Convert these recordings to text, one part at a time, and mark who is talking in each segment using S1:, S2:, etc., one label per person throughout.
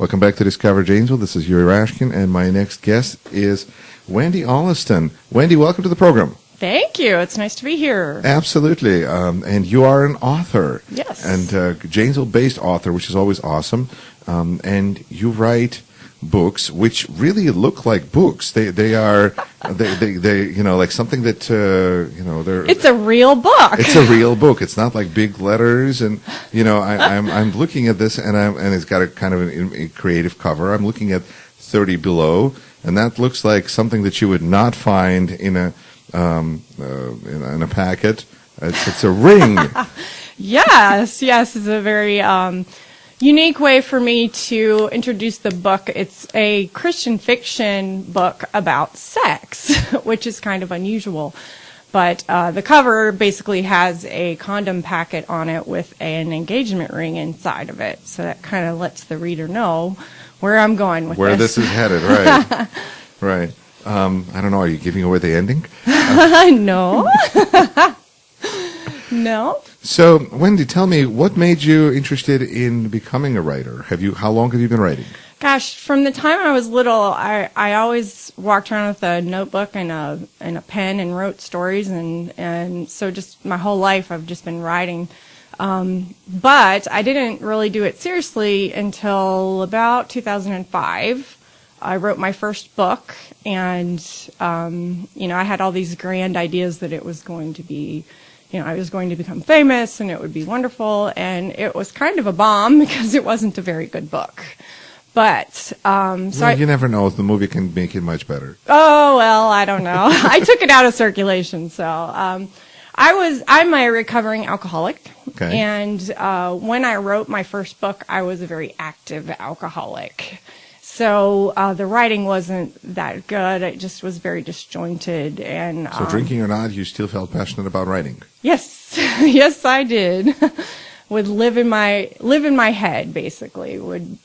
S1: Welcome back to Discover Janesville. This is Yuri Rashkin, and my next guest is Wendy Oleston. Wendy, welcome to the program.
S2: Thank you. It's nice to be here.
S1: Absolutely. And you are an author.
S2: Yes.
S1: And Janesville-based author, which is always awesome. And you write books which really look like books. They are like something that they're.
S2: It's a real book.
S1: It's a real book. It's not like big letters, and I'm looking at this, and it's got a kind of a creative cover. I'm looking at 30 Below, and that looks like something that you would not find in a packet. It's a ring.
S2: Yes. It's a very unique way for me to introduce the book. It's a Christian fiction book about sex, which is kind of unusual. But the cover basically has a condom packet on it with an engagement ring inside of it. So that kind of lets the reader know where I'm going with
S1: where
S2: this.
S1: This is headed, right. Right. I don't know, are you giving away the ending?
S2: No. No.
S1: So, Wendy, tell me, what made you interested in becoming a writer? How long have you been writing?
S2: Gosh, from the time I was little, I always walked around with a notebook and a pen and wrote stories, and so just my whole life I've just been writing. But I didn't really do it seriously until about 2005. I wrote my first book, and I had all these grand ideas that it was going to be. I was going to become famous and it would be wonderful, and it was kind of a bomb because it wasn't a very good book. But,
S1: you never know. The movie can make it much better.
S2: Oh, well, I don't know. I took it out of circulation, so, I'm a recovering alcoholic.
S1: Okay.
S2: And, when I wrote my first book, I was a very active alcoholic. So the writing wasn't that good. It just was very disjointed. And
S1: so drinking or not, you still felt passionate about writing?
S2: Yes, yes, I did. Would live in my head, basically. Would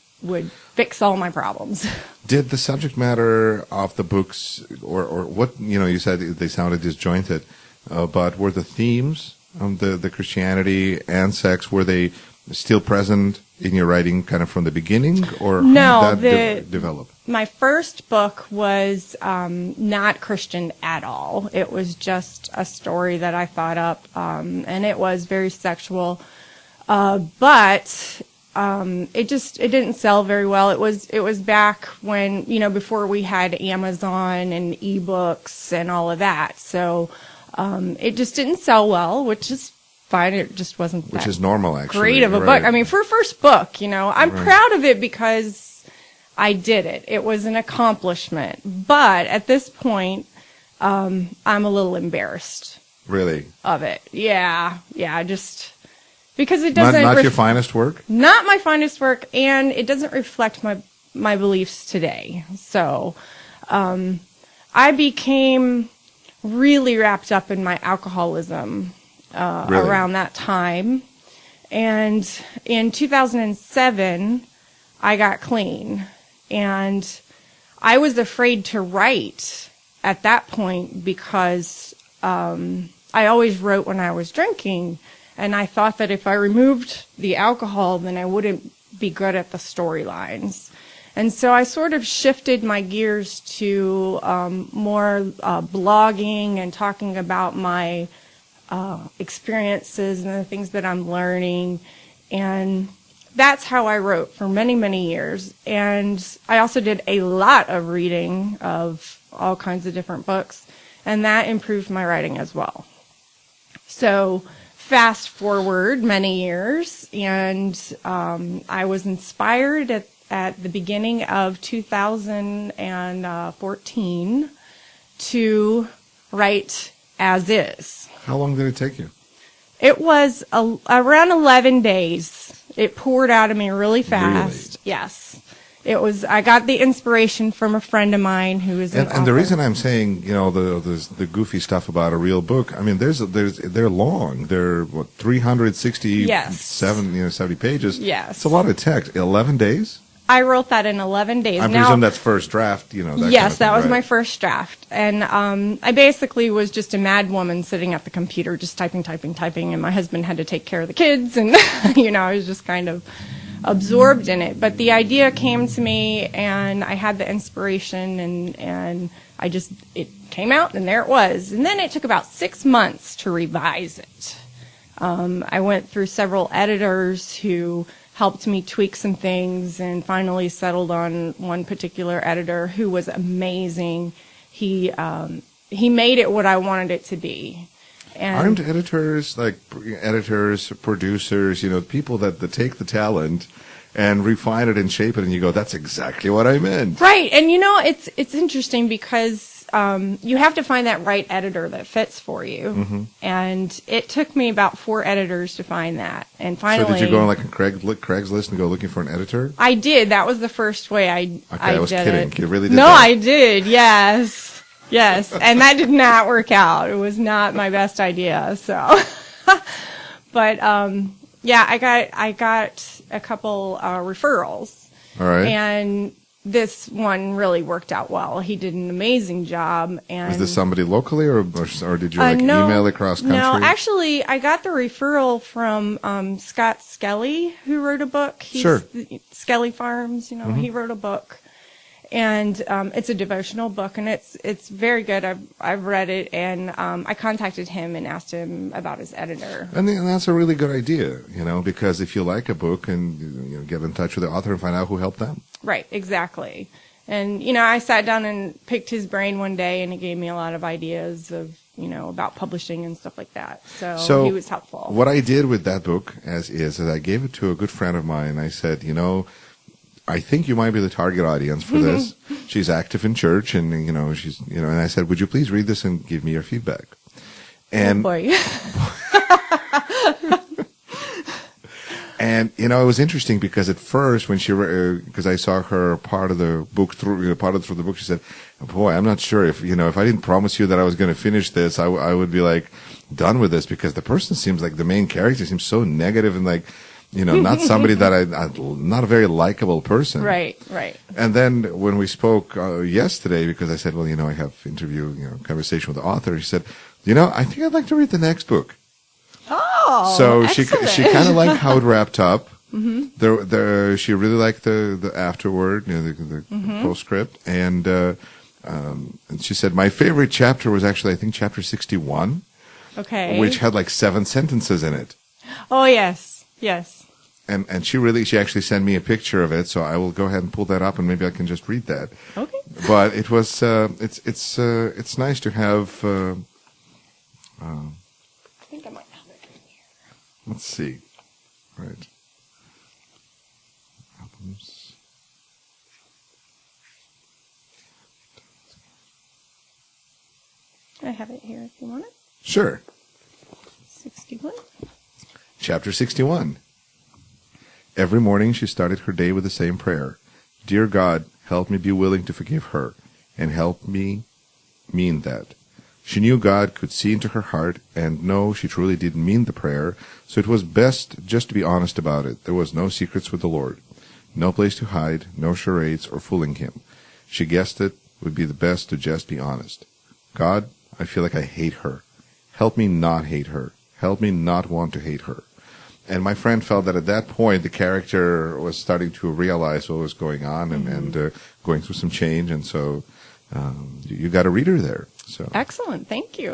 S2: fix all my problems.
S1: Did the subject matter of the books, or what you said they sounded disjointed, but were the themes of the Christianity and sex, were they still present in your writing kind of from the beginning, or how did that develop?
S2: My first book was not Christian at all. It was just a story that I thought up, and it was very sexual, but it didn't sell very well. It was back when, before we had Amazon and ebooks and all of that, so it just didn't sell well, which is fine. It just wasn't
S1: which is normal, actually.
S2: Great of a book. I mean, for a first book, I'm proud of it because I did it. It was an accomplishment. But at this point, I'm a little embarrassed.
S1: Really?
S2: Of it. Yeah, just because it doesn't.
S1: Not your finest work?
S2: Not my finest work, and it doesn't reflect my beliefs today. So, I became really wrapped up in my alcoholism.
S1: Really?
S2: Around that time. And in 2007, I got clean. And I was afraid to write at that point because I always wrote when I was drinking. And I thought that if I removed the alcohol, then I wouldn't be good at the storylines. And so I sort of shifted my gears to more blogging and talking about my experiences and the things that I'm learning, and that's how I wrote for many, many years. And I also did a lot of reading of all kinds of different books, and that improved my writing as well. So fast forward many years, and I was inspired at the beginning of 2014 to write As Is.
S1: How long did it take you?
S2: It was around 11 days. It poured out of me really fast.
S1: Really?
S2: Yes. It was. I got the inspiration from a friend of mine who is an author.
S1: And the reason I'm saying, the goofy stuff about a real book, I mean, they're long. They're 367 pages.
S2: Yes.
S1: It's a lot of text. 11 days?
S2: I wrote that in 11 days.
S1: I presume that's first draft, that
S2: yes,
S1: kind of
S2: that
S1: thing,
S2: was
S1: right?
S2: my first draft. And I basically was just a mad woman sitting at the computer just typing, and my husband had to take care of the kids. And, I was just kind of absorbed in it. But the idea came to me, and I had the inspiration, and it came out, and there it was. And then it took about 6 months to revise it. I went through several editors who helped me tweak some things, and finally settled on one particular editor who was amazing. He made it what I wanted it to be. And
S1: aren't editors, like editors, producers, people that take the talent and refine it and shape it, and you go, that's exactly what I meant.
S2: Right. And it's interesting because you have to find that right editor that fits for you.
S1: Mm-hmm.
S2: And it took me about 4 editors to find that. And finally,
S1: so did you go on like a Craigslist and go looking for an editor?
S2: I did. That was the first way I
S1: was
S2: did
S1: kidding.
S2: it.
S1: You really did
S2: No,
S1: that?
S2: I did. Yes. Yes. And that did not work out. It was not my best idea. So, but, yeah, I got a couple, referrals.
S1: All right.
S2: And this one really worked out well. He did an amazing job. And
S1: was this somebody locally, or did you email across country?
S2: No, actually, I got the referral from Scott Skelly, who wrote a book.
S1: Sure.
S2: Skelly Farms,
S1: Mm-hmm.
S2: he wrote a book. And it's a devotional book, and it's very good. I've read it, and I contacted him and asked him about his editor.
S1: And that's a really good idea, because if you like a book, and get in touch with the author and find out who helped them.
S2: Right, exactly. And I sat down and picked his brain one day, and he gave me a lot of ideas of about publishing and stuff like that. So he was helpful.
S1: What I did with that book is I gave it to a good friend of mine. I said, I think you might be the target audience for this. She's active in church, and she's and I said, would you please read this and give me your feedback? And
S2: oh boy.
S1: And it was interesting because at first when she because I saw her part of the book through the book, she said, boy, I'm not sure if if I didn't promise you that I was going to finish this, I would be like done with this, because the person seems like the main character seems so negative and like not somebody that not a very likable person.
S2: Right.
S1: And then when we spoke yesterday, because I said, well, I have conversation with the author, she said, I think I'd like to read the next book.
S2: Oh,
S1: so
S2: excellent.
S1: she kind of liked how it wrapped up.
S2: Mm-hmm.
S1: She really liked the afterword, the postscript, and she said my favorite chapter was actually, I think, chapter 61.
S2: Okay.
S1: Which had like 7 sentences in it.
S2: Oh yes.
S1: And she actually sent me a picture of it, so I will go ahead and pull that up, and maybe I can just read that.
S2: Okay.
S1: But it was it's nice to have.
S2: I think I might have it in here.
S1: Let's see. Right. Albums.
S2: I have it here if you want it.
S1: Sure.
S2: 61.
S1: Chapter 61. Every morning she started her day with the same prayer. Dear God, help me be willing to forgive her, and help me mean that. She knew God could see into her heart and know she truly didn't mean the prayer, so it was best just to be honest about it. There was no secrets with the Lord. No place to hide, no charades or fooling him. She guessed it would be the best to just be honest. God, I feel like I hate her. Help me not hate her. Help me not want to hate her. And my friend felt that at that point the character was starting to realize what was going on and going through some change, and so you got a reader there. So
S2: excellent, thank you.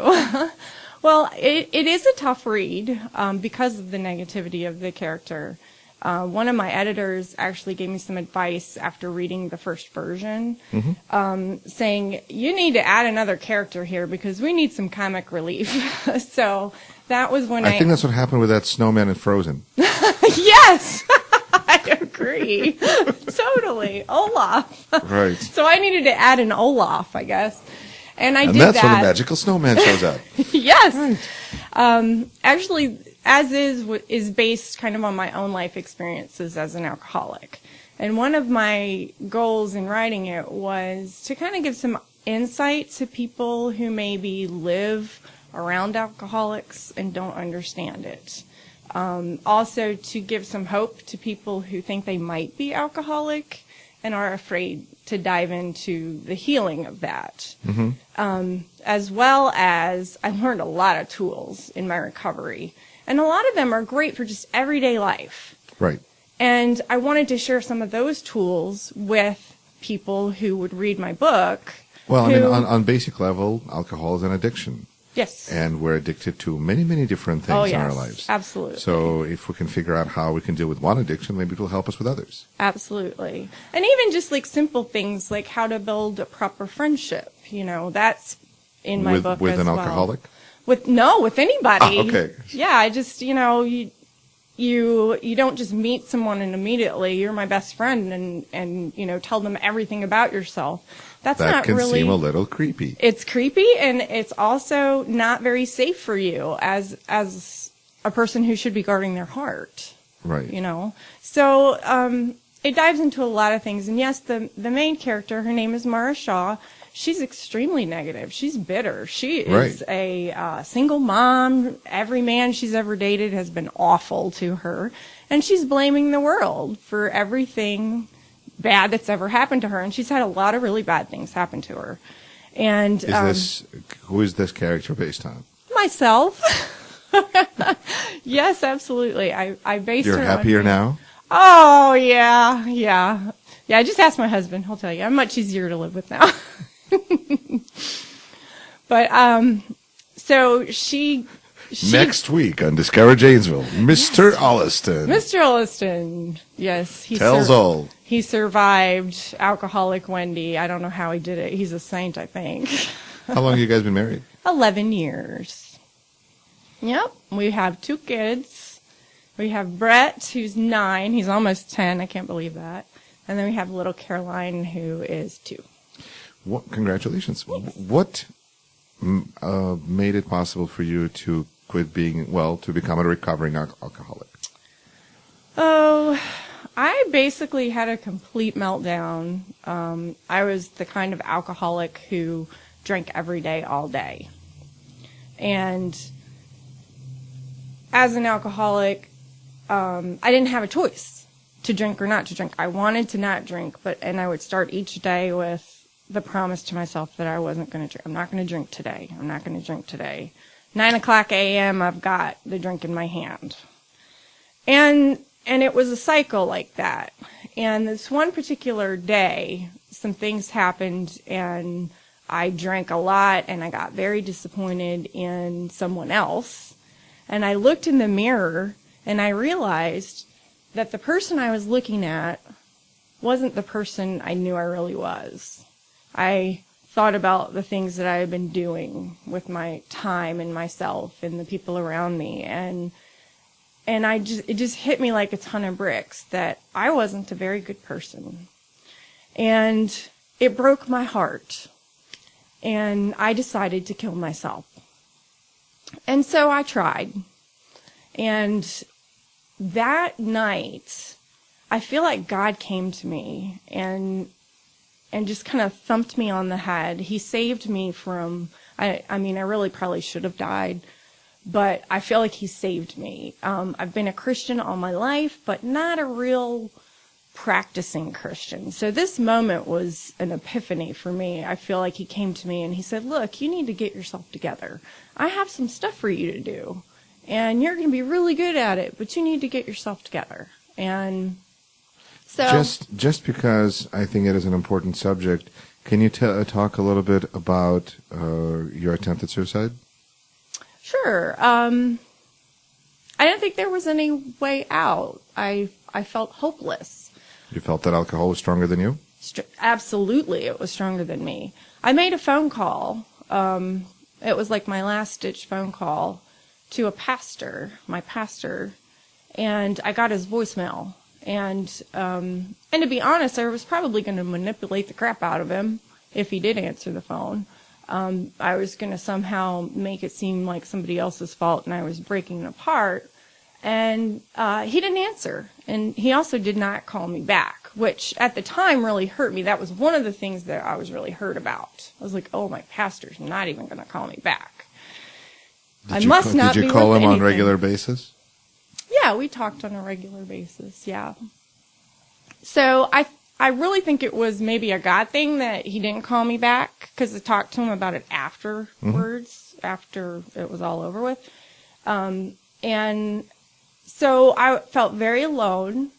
S2: Well, it is a tough read because of the negativity of the character. One of my editors actually gave me some advice after reading the first version, saying, you need to add another character here because we need some comic relief. So that was when I think
S1: that's what happened with that snowman in Frozen.
S2: Yes, I agree. Totally. Olaf.
S1: Right.
S2: So I needed to add an Olaf, I guess. And did that.
S1: And that's when the magical snowman shows up.
S2: Yes.
S1: Right.
S2: Actually, As is based kind of on my own life experiences as an alcoholic. And one of my goals in writing it was to kind of give some insight to people who maybe live around alcoholics and don't understand it. Also to give some hope to people who think they might be alcoholic and are afraid to dive into the healing of that. As well as I learned a lot of tools in my recovery. And a lot of them are great for just everyday life.
S1: Right.
S2: And I wanted to share some of those tools with people who would read my book.
S1: Well, I mean, on basic level, alcohol is an addiction.
S2: Yes.
S1: And we're addicted to many, many different things in our lives.
S2: Absolutely.
S1: So if we can figure out how we can deal with one addiction, maybe it will help us with others.
S2: Absolutely. And even just like simple things like how to build a proper friendship, that's in my book
S1: with
S2: as
S1: an
S2: well.
S1: alcoholic?
S2: With anybody.
S1: Okay.
S2: Yeah, I just, you don't just meet someone and immediately you're my best friend and tell them everything about yourself. That
S1: can seem a little creepy.
S2: It's creepy, and it's also not very safe for you as a person who should be guarding their heart.
S1: Right.
S2: So it dives into a lot of things. And yes, the main character, her name is Mara Shaw. She's extremely negative. She's bitter. She is a single mom. Every man she's ever dated has been awful to her, and she's blaming the world for everything bad that's ever happened to her, and she's had a lot of really bad things happen to her. And
S1: who is this character based on?
S2: Myself. Yes, absolutely. I based her.
S1: You're happier
S2: on
S1: now?
S2: Oh yeah. I just asked my husband. He'll tell you. I'm much easier to live with now. But so she
S1: next week on Discover Janesville, Mr. Oleston.
S2: Mr. Oleston, yes,
S1: tells all.
S2: He survived alcoholic Wendy. I don't know how he did it. He's a saint, I think.
S1: How long have you guys been married?
S2: 11 years. Yep. We have 2 kids. We have Brett, who's 9. He's almost 10. I can't believe that. And then we have little Caroline, who is 2.
S1: Congratulations.
S2: Thanks.
S1: What made it possible for you to quit to become a recovering alcoholic?
S2: Oh, I basically had a complete meltdown. I was the kind of alcoholic who drank every day, all day. And as an alcoholic, I didn't have a choice to drink or not to drink. I wanted to not drink, and I would start each day with the promise to myself that I wasn't going to drink. I'm not going to drink today. I'm not going to drink today. 9:00 a.m., I've got the drink in my hand. And it was a cycle like that. And this one particular day, some things happened, and I drank a lot, and I got very disappointed in someone else. And I looked in the mirror, and I realized that the person I was looking at wasn't the person I knew I really was. I thought about the things that I had been doing with my time and myself and the people around me, and it just hit me like a ton of bricks that I wasn't a very good person. And it broke my heart. And I decided to kill myself. And so I tried. And that night, I feel like God came to me and just kind of thumped me on the head. He saved me from, I really probably should have died, but I feel like he saved me. I've been a Christian all my life, but not a real practicing Christian. So this moment was an epiphany for me. I feel like he came to me and he said, look, you need to get yourself together. I have some stuff for you to do, and you're going to be really good at it, but you need to get yourself together. And so,
S1: just because I think it is an important subject, can you talk a little bit about your attempt at suicide?
S2: Sure. I didn't think there was any way out. I felt hopeless.
S1: You felt that alcohol was stronger than you?
S2: Absolutely, it was stronger than me. I made a phone call. It was like my last-ditch phone call to my pastor, and I got his voicemail. And to be honest, I was probably going to manipulate the crap out of him if he did answer the phone. I was going to somehow make it seem like somebody else's fault and I was breaking it apart. And he didn't answer. And he also did not call me back, which at the time really hurt me. That was one of the things that I was really hurt about. I was like, oh, my pastor's not even going to call me back.
S1: Did you call him on a regular basis?
S2: Yeah, we talked on a regular basis, yeah. So I really think it was maybe a God thing that he didn't call me back, because I talked to him about it afterwards, after it was all over with. And so I felt very alone,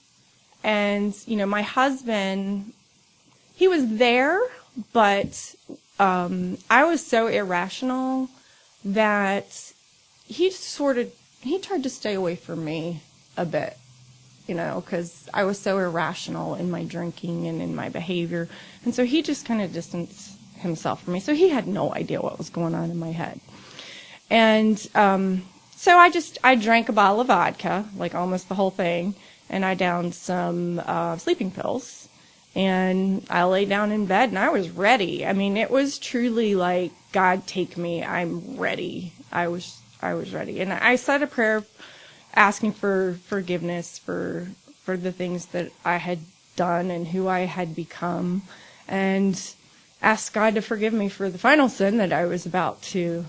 S2: And, my husband, he was there, but I was so irrational that he tried to stay away from me a bit, because I was so irrational in my drinking and in my behavior. And so he just kind of distanced himself from me. So he had no idea what was going on in my head. And so I drank a bottle of vodka, like almost the whole thing, and I downed some sleeping pills. And I lay down in bed, and I was ready. I mean, it was truly like, God, take me. I'm ready. I was ready. And I said a prayer asking for forgiveness for the things that I had done and who I had become, and asked God to forgive me for the final sin that I was about to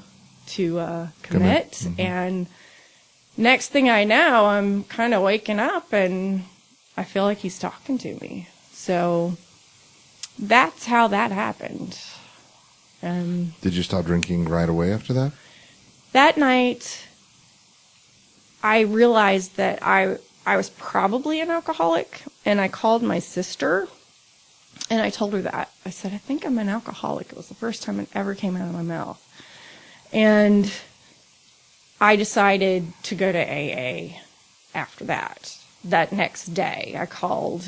S2: commit. Mm-hmm. And next thing I know, I'm kind of waking up, and I feel like he's talking to me. So that's how that happened.
S1: Did you stop drinking right away after that?
S2: That night, I realized that I was probably an alcoholic, and I called my sister, and I told her that. I said, I think I'm an alcoholic. It was the first time it ever came out of my mouth. And I decided to go to AA after that. That next day, I called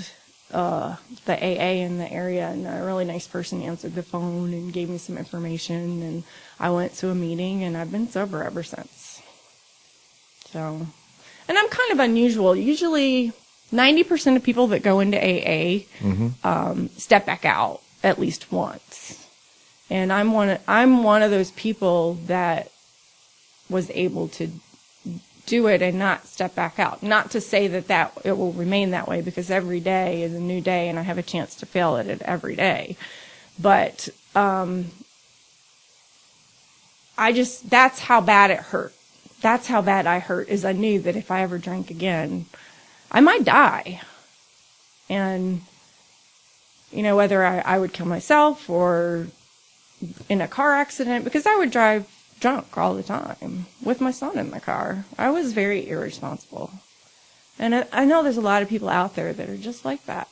S2: the AA in the area, and a really nice person answered the phone and gave me some information, and I went to a meeting, and I've been sober ever since. So, and I'm kind of unusual. Usually 90% of people that go into AA step back out at least once. And I'm one of those people that was able to do it and not step back out. Not to say that it will remain that way, because every day is a new day and I have a chance to fail at it every day. But that's how bad it hurt. That's how bad I hurt, is I knew that if I ever drank again, I might die. And, whether I would kill myself or in a car accident, because I would drive drunk all the time with my son in the car. I was very irresponsible. And I know there's a lot of people out there that are just like that.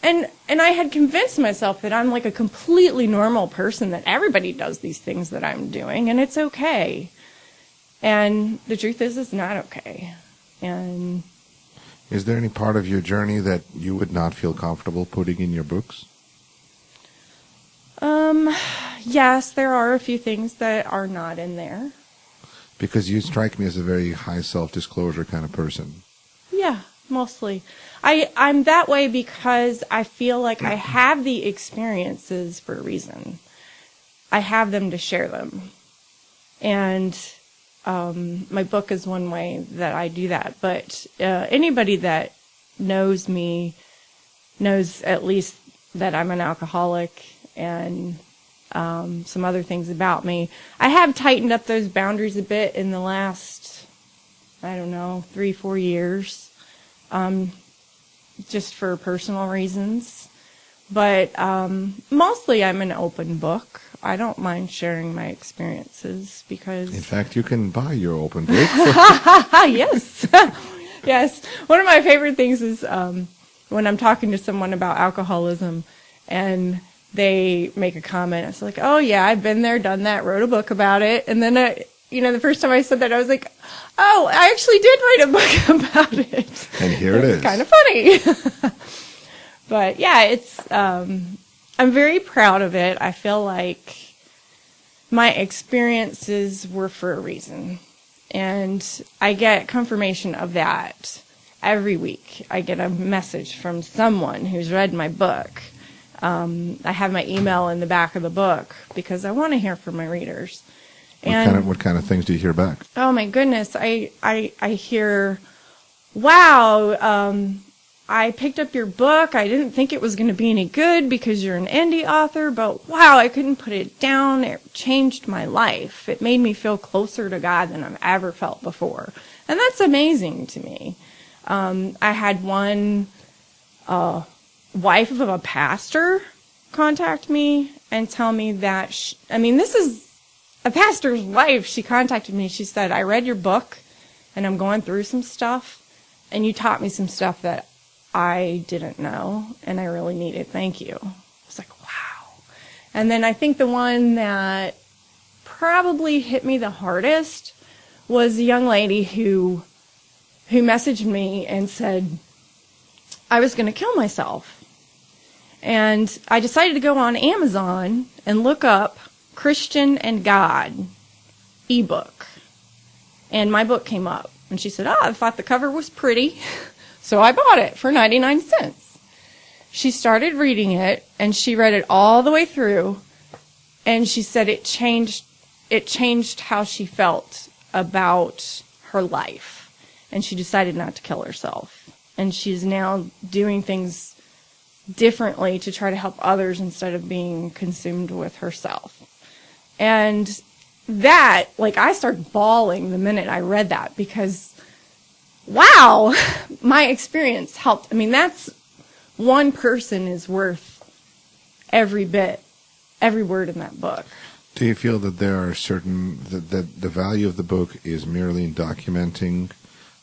S2: And I had convinced myself that I'm like a completely normal person, that everybody does these things that I'm doing, and it's okay. And the truth is, it's not okay. And
S1: is there any part of your journey that you would not feel comfortable putting in your books?
S2: Yes, there are a few things that are not in there.
S1: Because you strike me as a very high self-disclosure kind of person.
S2: Yeah, mostly. I'm that way because I feel like I have the experiences for a reason. I have them to share them. And my book is one way that I do that. But anybody that knows me knows at least that I'm an alcoholic, and some other things about me. I have tightened up those boundaries a bit in the last, 3-4 years, just for personal reasons. But mostly I'm an open book. I don't mind sharing my experiences because...
S1: In fact, you can buy your open book.
S2: Yes. Yes. One of my favorite things is when I'm talking to someone about alcoholism and they make a comment. It's like, oh, yeah, I've been there, done that, wrote a book about it. And then, the first time I said that, I was like, oh, I actually did write a book about it.
S1: And here it is.
S2: Kind of funny. But, yeah, it's, I'm very proud of it. I feel like my experiences were for a reason. And I get confirmation of that every week. I get a message from someone who's read my book. I have my email in the back of the book because I want to hear from my readers. And
S1: what kind of things do you hear back?
S2: Oh my goodness, I hear, wow, I picked up your book. I didn't think it was going to be any good because you're an indie author, but wow, I couldn't put it down. It changed my life. It made me feel closer to God than I've ever felt before, and that's amazing to me. I had one wife of a pastor contact me and tell me that, this is a pastor's wife. She contacted me. She said, I read your book and I'm going through some stuff and you taught me some stuff that I didn't know, and I really needed. Thank you. I was like, wow. And then I think the one that probably hit me the hardest was a young lady who messaged me and said I was going to kill myself. And I decided to go on Amazon and look up Christian and God ebook. And my book came up. And she said, I thought the cover was pretty, so I bought it for 99 cents. She started reading it, and she read it all the way through, and she said it changed how she felt about her life. And she decided not to kill herself. And she's now doing things differently to try to help others instead of being consumed with herself. And that, like, I started bawling the minute I read that because, wow, my experience helped. I mean, that's one person is worth every word in that book.
S1: Do you feel that there are certain, that the value of the book is merely in documenting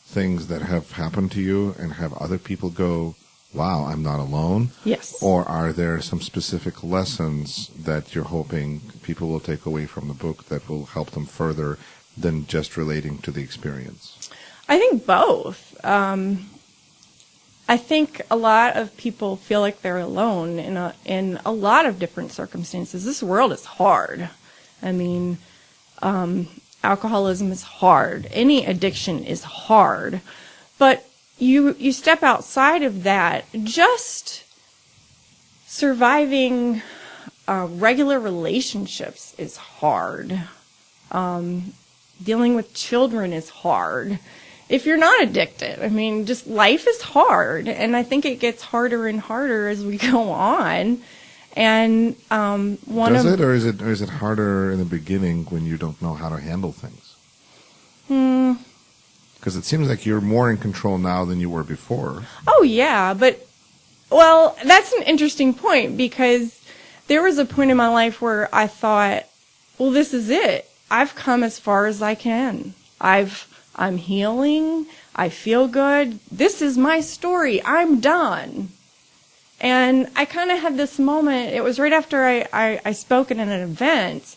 S1: things that have happened to you and have other people go, wow, I'm not alone?
S2: Yes.
S1: Or are there some specific lessons that you're hoping people will take away from the book that will help them further than just relating to the experience?
S2: I think both. I think a lot of people feel like they're alone in a lot of different circumstances. This world is hard. I mean, alcoholism is hard. Any addiction is hard. But you step outside of that, just surviving regular relationships is hard. Dealing with children is hard. If you're not addicted, I mean, just life is hard. And I think it gets harder and harder as we go on. And
S1: Does it, or is it harder in the beginning when you don't know how to handle things? Because it seems like you're more in control now than you were before.
S2: Oh, yeah. But, well, that's an interesting point because there was a point in my life where I thought, well, this is it. I've come as far as I can. I'm healing. I feel good. This is my story. I'm done. And I kind of had this moment. It was right after I spoke at an event.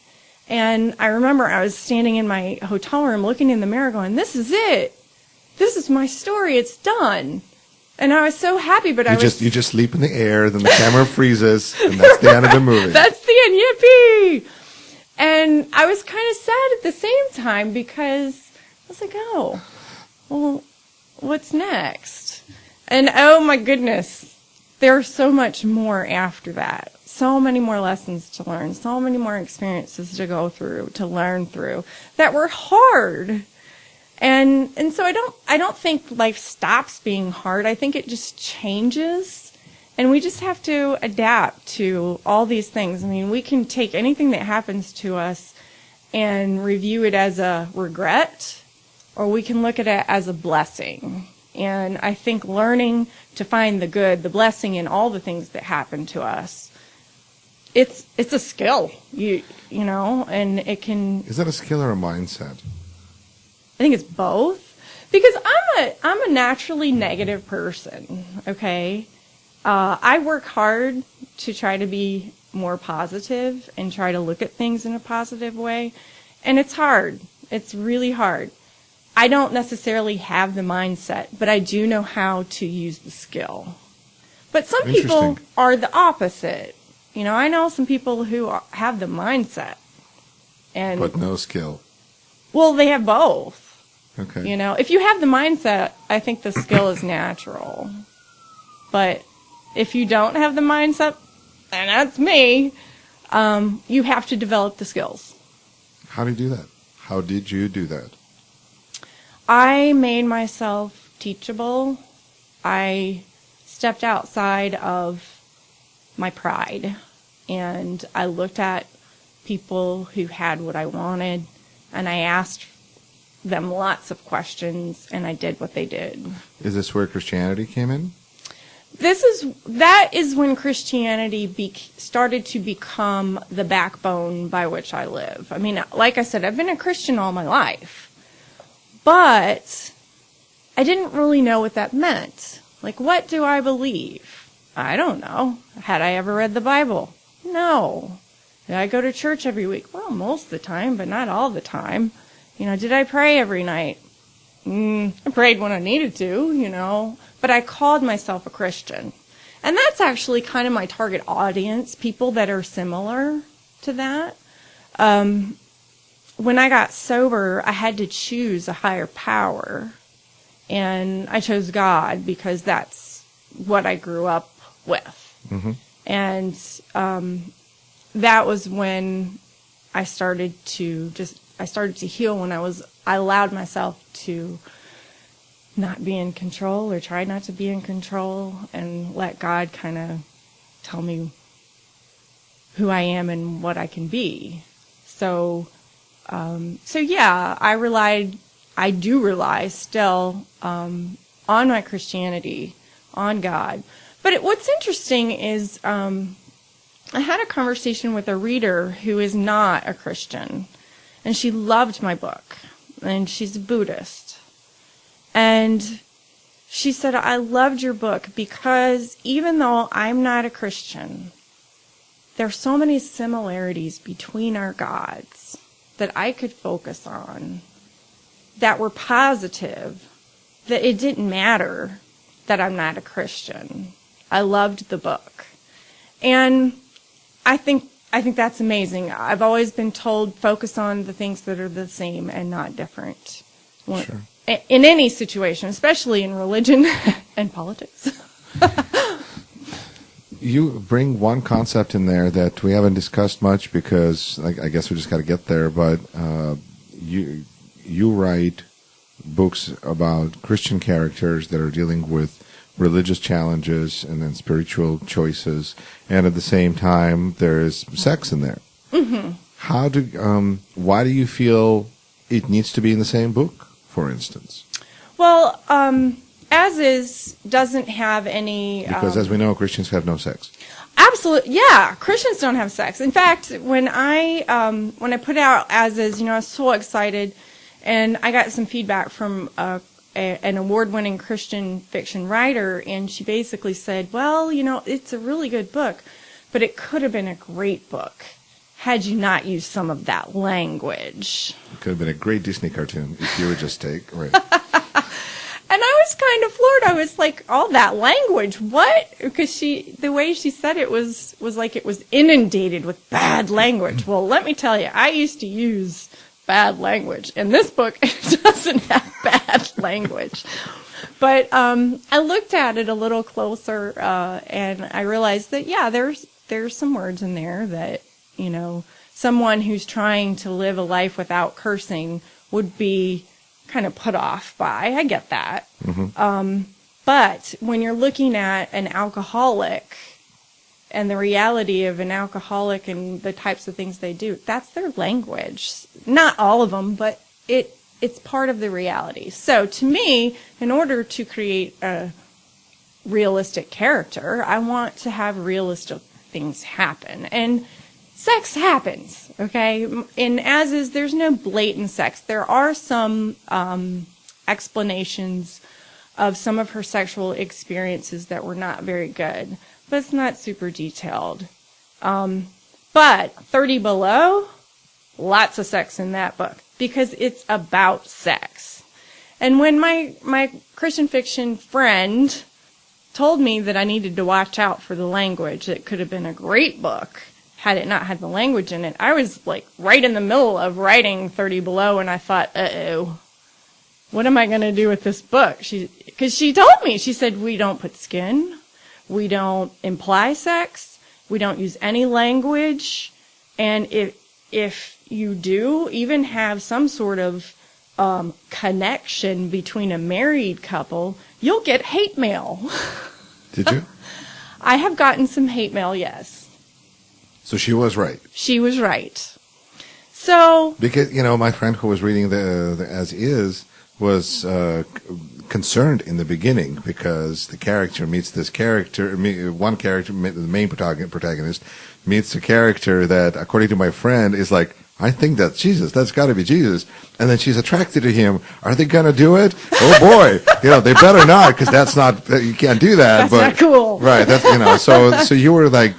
S2: And I remember I was standing in my hotel room looking in the mirror going, this is it. This is my story. It's done. And I was so happy, but
S1: you just leap in the air, then the camera freezes, and that's the end of the movie.
S2: That's the end. Yippee! And I was kind of sad at the same time because I was like, oh, well, what's next? And oh my goodness, there's so much more after that. So many more lessons to learn, so many more experiences to go through, to learn through, that were hard. And so I don't think life stops being hard. I think it just changes. And we just have to adapt to all these things. I mean, we can take anything that happens to us and review it as a regret, or we can look at it as a blessing. And I think learning to find the good, the blessing in all the things that happen to us, it's a skill, you know, and it can...
S1: Is that a skill or a mindset?
S2: I think it's both. Because I'm a naturally negative person, okay? I work hard to try to be more positive and try to look at things in a positive way. And it's hard. It's really hard. I don't necessarily have the mindset, but I do know how to use the skill. But some people are the opposite. You know, I know some people who have the mindset.
S1: But no skill.
S2: Well, they have both.
S1: Okay.
S2: You know, if you have the mindset, I think the skill is natural. But if you don't have the mindset, and that's me, you have to develop the skills.
S1: How do you do that? How did you do that?
S2: I made myself teachable. I stepped outside of my pride, and I looked at people who had what I wanted, and I asked them lots of questions, and I did what they did.
S1: Is this where Christianity came in?
S2: That is when Christianity started to become the backbone by which I live. I mean, like I said, I've been a Christian all my life, but I didn't really know what that meant. Like, what do I believe? I don't know. Had I ever read the Bible? No. Did I go to church every week? Well, most of the time, but not all the time. Did I pray every night? I prayed when I needed to, but I called myself a Christian. And that's actually kind of my target audience, people that are similar to that. When I got sober, I had to choose a higher power. And I chose God because that's what I grew up with. Mm-hmm. And that was when I started to heal, when I allowed myself to not be in control, or try not to be in control, and let God kind of tell me who I am and what I can be. So yeah, I do rely still on my Christianity, on God. But what's interesting is I had a conversation with a reader who is not a Christian, and she loved my book, and she's a Buddhist. And she said, I loved your book because even though I'm not a Christian, there are so many similarities between our gods that I could focus on that were positive, that it didn't matter that I'm not a Christian. I loved the book. And I think that's amazing. I've always been told, focus on the things that are the same and not different.
S1: Sure.
S2: In any situation, especially in religion and politics.
S1: You bring one concept in there that we haven't discussed much because I guess we just got to get there, but you write books about Christian characters that are dealing with religious challenges and then spiritual choices, and at the same time there's sex in there. Mm-hmm. Why do you feel it needs to be in the same book, for instance?
S2: Well, As Is doesn't have any...
S1: Because as we know, Christians have no sex.
S2: Absolutely, yeah. Christians don't have sex. In fact, when I put out As Is, I was so excited, and I got some feedback from an award-winning Christian fiction writer, and she basically said, well, it's a really good book, but it could have been a great book had you not used some of that language.
S1: It could have been a great Disney cartoon if you would just take... Right.
S2: And I was kind of floored. I was like, all that language, what? Because the way she said it was like it was inundated with bad language. Well, let me tell you, I used to use bad language. In this book, it doesn't have bad language. But I looked at it a little closer, and I realized that, yeah, there's some words in there that, someone who's trying to live a life without cursing would be kind of put off by. I get that. Mm-hmm. But when you're looking at an alcoholic and the reality of an alcoholic and the types of things they do, that's their language. Not all of them, but it's part of the reality. So to me, in order to create a realistic character, I want to have realistic things happen. And sex happens, okay? In As Is, there's no blatant sex. There are some explanations of some of her sexual experiences that were not very good, but it's not super detailed. But 30 Below, lots of sex in that book because it's about sex. And when my Christian fiction friend told me that I needed to watch out for the language, it could have been a great book had it not had the language in it. I was like right in the middle of writing 30 Below, and I thought, uh-oh, what am I going to do with this book? Because she told me, she said, we don't put skin, we don't imply sex, we don't use any language, and if you do even have some sort of connection between a married couple, you'll get hate mail.
S1: Did you?
S2: I have gotten some hate mail, yes.
S1: So she was right.
S2: She was right. So... Because,
S1: my friend who was reading the As Is was concerned in the beginning because the character meets this character, the main protagonist, meets a character that, according to my friend, is like I think that's Jesus. That's got to be Jesus. And then she's attracted to him. Are they going to do it? Oh boy, they better not, because that's not. You can't do that.
S2: That's not cool,
S1: right? That's So you were like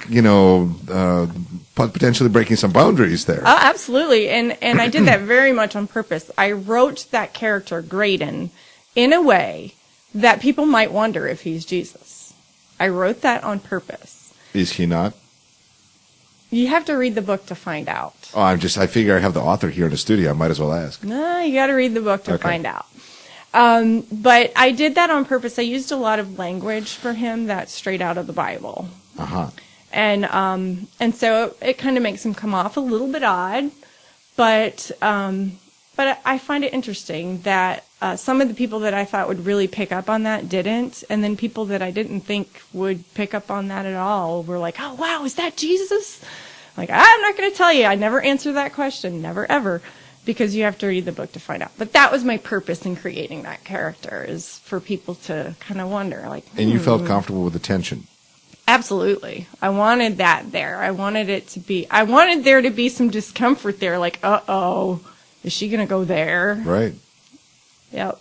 S1: potentially breaking some boundaries there.
S2: Oh, absolutely, and I did that very much on purpose. I wrote that character Graydon in a way that people might wonder if he's Jesus. I wrote that on purpose.
S1: Is he not?
S2: You have to read the book to find out.
S1: Oh, I figure I have the author here in the studio. I might as well ask.
S2: No, you got to read the book to find out. But I did that on purpose. I used a lot of language for him that's straight out of the Bible.
S1: Uh-huh.
S2: And so it kind of makes him come off a little bit odd, but I find it interesting that some of the people that I thought would really pick up on that didn't, and then people that I didn't think would pick up on that at all were like, "Oh wow, is that Jesus?" Like, I'm not going to tell you. I never answer that question, never ever, because you have to read the book to find out. But that was my purpose in creating that character, is for people to kind of wonder, like.
S1: And you felt comfortable with the tension.
S2: Absolutely. I wanted that there. I wanted there to be some discomfort there, like, uh-oh, is she going to go there?
S1: Right.
S2: Yep.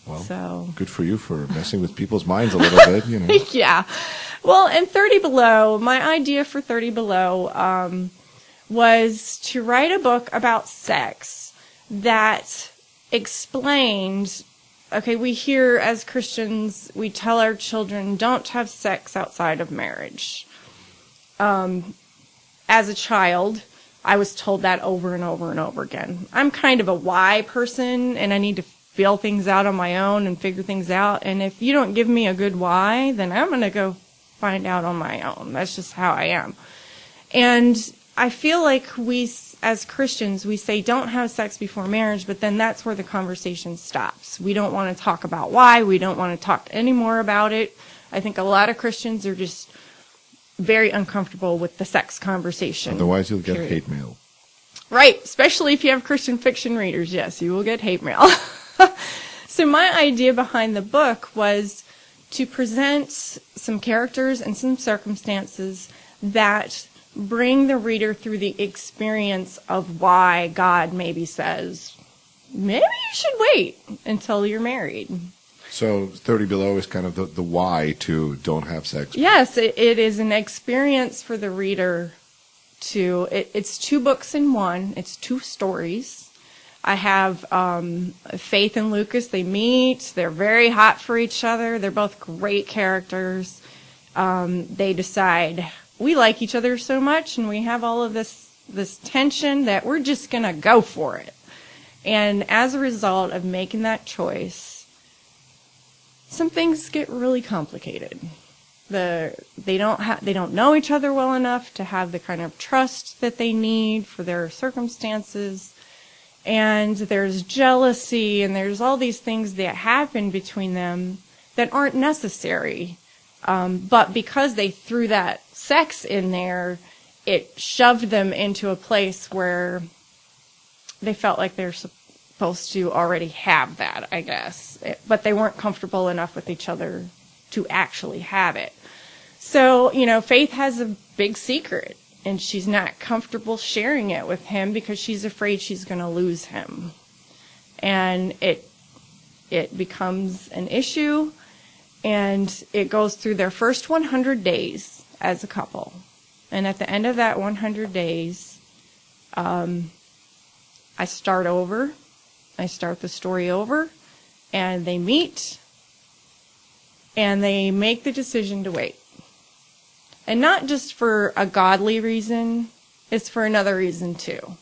S1: Well, good for you for messing with people's minds a little bit,
S2: Yeah. Well, and 30 Below, my idea for 30 Below was to write a book about sex that explained. Okay, we hear as Christians, we tell our children, don't have sex outside of marriage. As a child, I was told that over and over and over again. I'm kind of a why person, and I need to feel things out on my own and figure things out. And if you don't give me a good why, then I'm going to go find out on my own. That's just how I am. And I feel like we, as Christians, we say don't have sex before marriage, but then that's where the conversation stops. We don't want to talk about why. We don't want to talk anymore about it. I think a lot of Christians are just very uncomfortable with the sex conversation.
S1: Otherwise, you'll get hate mail.
S2: Right, especially if you have Christian fiction readers. Yes, you will get hate mail. So my idea behind the book was to present some characters and some circumstances that bring the reader through the experience of why God maybe says, maybe you should wait until you're married.
S1: So 30 Below is kind of the why to don't have sex.
S2: Yes, it is an experience for the reader to, it's 2 books in one. It's 2 stories. I have Faith and Lucas. They meet. They're very hot for each other. They're both great characters. They decide, we like each other so much, and we have all of this tension that we're just going to go for it. And as a result of making that choice, some things get really complicated. They don't know each other well enough to have the kind of trust that they need for their circumstances. And there's jealousy, and there's all these things that happen between them that aren't necessary. But because they threw that sex in there, it shoved them into a place where they felt like they're supposed to already have that, I guess. But they weren't comfortable enough with each other to actually have it. So, Faith has a big secret, and she's not comfortable sharing it with him because she's afraid she's going to lose him. And it becomes an issue, and it goes through their first 100 days as a couple. And at the end of that 100 days, I start over. I start the story over, and they meet, and they make the decision to wait. And not just for a godly reason, it's for another reason too.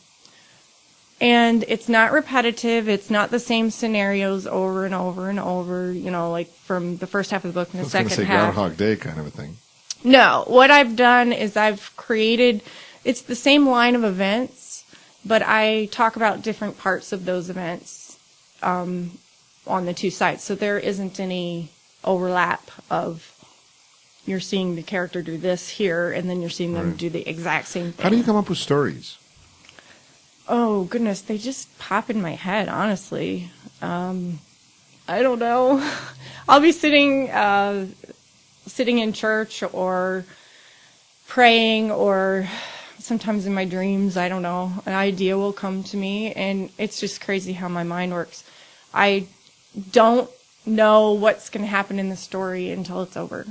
S2: And it's not repetitive, it's not the same scenarios over and over and over, like from the first half of the book and the second half. I was going to say
S1: Groundhog Day kind of a thing.
S2: No, what I've done is I've created, it's the same line of events, but I talk about different parts of those events on the 2 sides. So there isn't any overlap of you're seeing the character do this here, and then you're seeing them do the exact same thing.
S1: How do you come up with stories?
S2: Oh, goodness, they just pop in my head, honestly. I don't know. I'll be sitting in church or praying or sometimes in my dreams, I don't know, an idea will come to me, and it's just crazy how my mind works. I don't know what's going to happen in the story until it's over.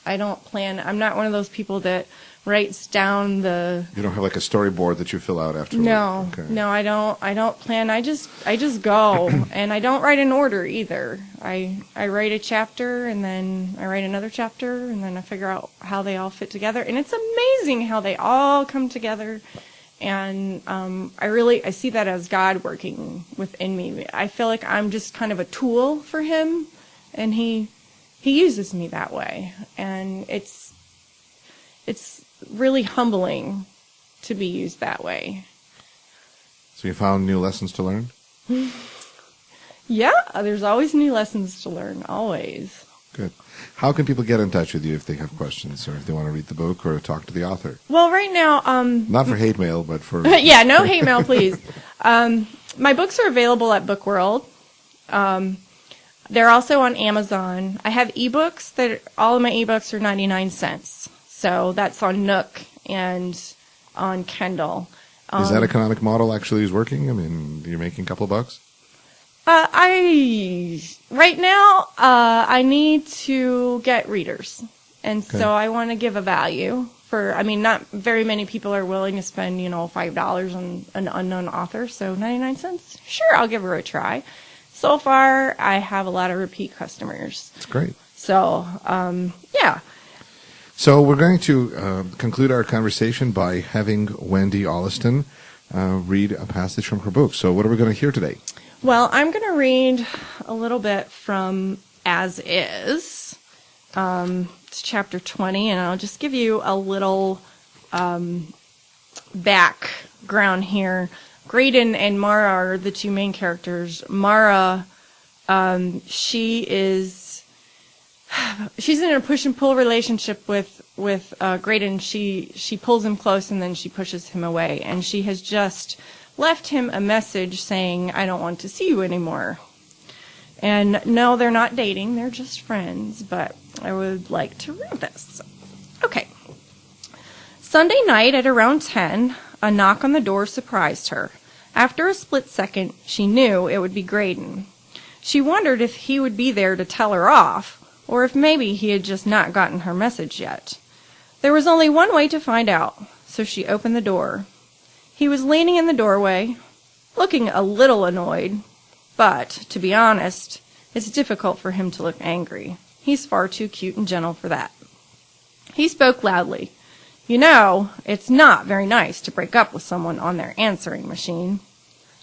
S2: I don't plan. I'm not one of those people that writes down the.
S1: You don't have like a storyboard that you fill out afterwards.
S2: No,
S1: Okay.
S2: no, I don't. I don't plan. I just go, and I don't write in order either. I write a chapter, and then I write another chapter, and then I figure out how they all fit together, and it's amazing how they all come together. And I see that as God working within me. I feel like I'm just kind of a tool for Him, and He uses me that way, and it's really humbling to be used that way.
S1: So you found new lessons to learn?
S2: Yeah, there's always new lessons to learn, always.
S1: Good. How can people get in touch with you if they have questions or if they want to read the book or talk to the author?
S2: Well, right now,
S1: Not for hate mail, but for...
S2: yeah, no hate mail, please. My books are available at Book World. They're also on Amazon. I have ebooks all of my ebooks are 99 cents. So that's on Nook and on Kindle.
S1: Is that economic model actually is working? I mean, you're making a couple bucks?
S2: Right now, I need to get readers. And
S1: Okay.
S2: so I want to give a value not very many people are willing to spend, $5 on an unknown author. So 99 cents? Sure, I'll give her a try. So far, I have a lot of repeat customers.
S1: That's great.
S2: So, yeah.
S1: So we're going to conclude our conversation by having Wendy Oleston read a passage from her book. So what are we going to hear today?
S2: Well, I'm going to read a little bit from As Is. It's chapter 20, and I'll just give you a little background here. Graydon and Mara are the two main characters. Mara, she's in a push and pull relationship with Graydon. She pulls him close and then she pushes him away, and she has just left him a message saying, "I don't want to see you anymore." And no, they're not dating; they're just friends. But I would like to read this. Okay. Sunday night at around 10, a knock on the door surprised her. After a split second, she knew it would be Graydon. She wondered if he would be there to tell her off, or if maybe he had just not gotten her message yet. There was only one way to find out, so she opened the door. He was leaning in the doorway, looking a little annoyed, but, to be honest, it's difficult for him to look angry. He's far too cute and gentle for that. He spoke loudly. "You know, it's not very nice to break up with someone on their answering machine."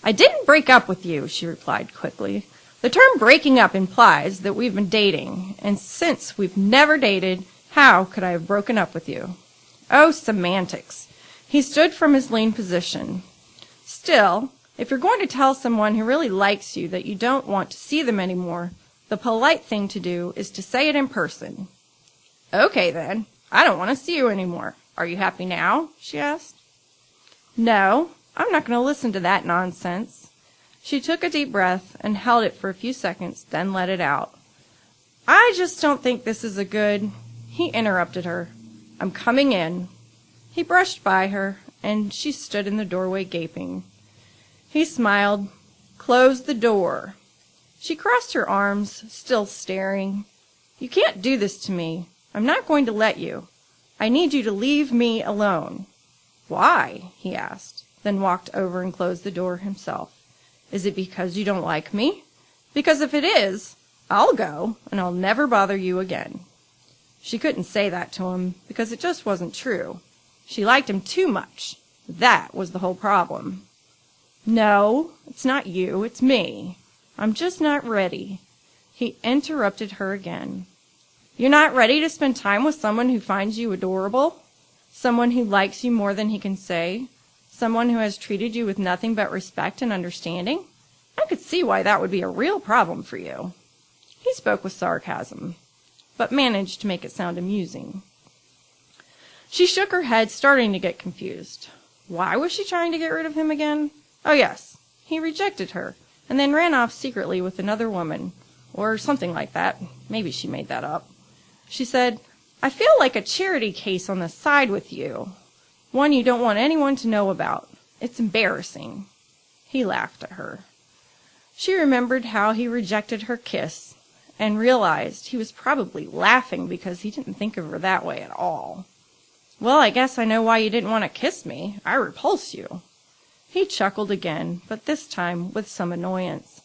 S2: "I didn't break up with you," she replied quickly. "The term breaking up implies that we've been dating, and since we've never dated, how could I have broken up with you?" "Oh, semantics." He stood from his lean position. "Still, if you're going to tell someone who really likes you that you don't want to see them anymore, the polite thing to do is to say it in person." "Okay, then. I don't want to see you anymore. Are you happy now?" she asked. "No, I'm not going to listen to that nonsense." She took a deep breath and held it for a few seconds, then let it out. "I just don't think this is a good—" He interrupted her. "I'm coming in." He brushed by her, and she stood in the doorway gaping. He smiled, closed the door. She crossed her arms, still staring. "You can't do this to me. I'm not going to let you. I need you to leave me alone." "Why?" he asked, then walked over and closed the door himself. "Is it because you don't like me? Because if it is, I'll go, and I'll never bother you again." She couldn't say that to him, because it just wasn't true. She liked him too much. That was the whole problem. "No, it's not you, it's me. I'm just not ready." He interrupted her again. "You're not ready to spend time with someone who finds you adorable? Someone who likes you more than he can say? Someone who has treated you with nothing but respect and understanding? I could see why that would be a real problem for you." He spoke with sarcasm, but managed to make it sound amusing. She shook her head, starting to get confused. Why was she trying to get rid of him again? Oh, yes, he rejected her, and then ran off secretly with another woman, or something like that. Maybe she made that up. She said, "I feel like a charity case on the side with you." One you don't want anyone to know about. It's embarrassing." He laughed at her. She remembered how he rejected her kiss and realized he was probably laughing because he didn't think of her that way at all. "Well, I guess I know why you didn't want to kiss me. I repulse you." He chuckled again, but this time with some annoyance.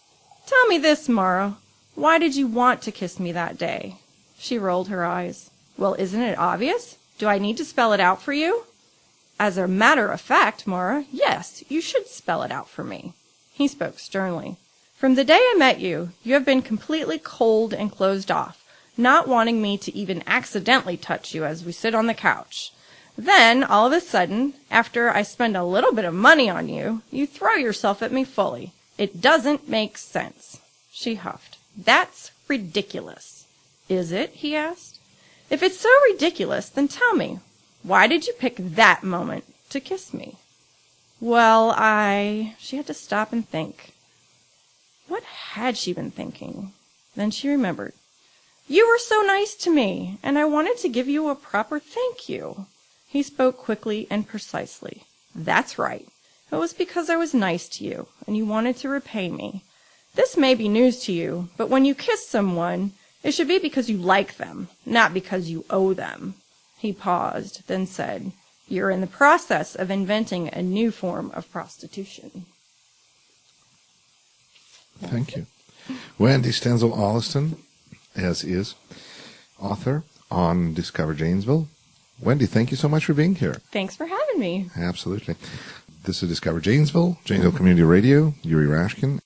S2: "Tell me this, Mara. Why did you want to kiss me that day?" She rolled her eyes. "Well, isn't it obvious? Do I need to spell it out for you?" "As a matter of fact, Mara, yes, you should spell it out for me." He spoke sternly. "From the day I met you, you have been completely cold and closed off, not wanting me to even accidentally touch you as we sit on the couch. Then, all of a sudden, after I spend a little bit of money on you, you throw yourself at me fully. It doesn't make sense." She huffed. "That's ridiculous." "Is it?" he asked. "If it's so ridiculous, then tell me, why did you pick that moment to kiss me?" "Well, She had to stop and think. What had she been thinking? Then she remembered. "You were so nice to me, and I wanted to give you a proper thank you." He spoke quickly and precisely. "That's right. It was because I was nice to you, and you wanted to repay me. This may be news to you, but when you kiss someone, it should be because you like them, not because you owe them." He paused, then said, "You're in the process of inventing a new form of prostitution."
S1: Thank you. Wendy Oleston, as is, author on Discover Janesville. Wendy, thank you so much for being here.
S2: Thanks for having me.
S1: Absolutely. This is Discover Janesville, Janesville Community Radio, Yuri Rashkin.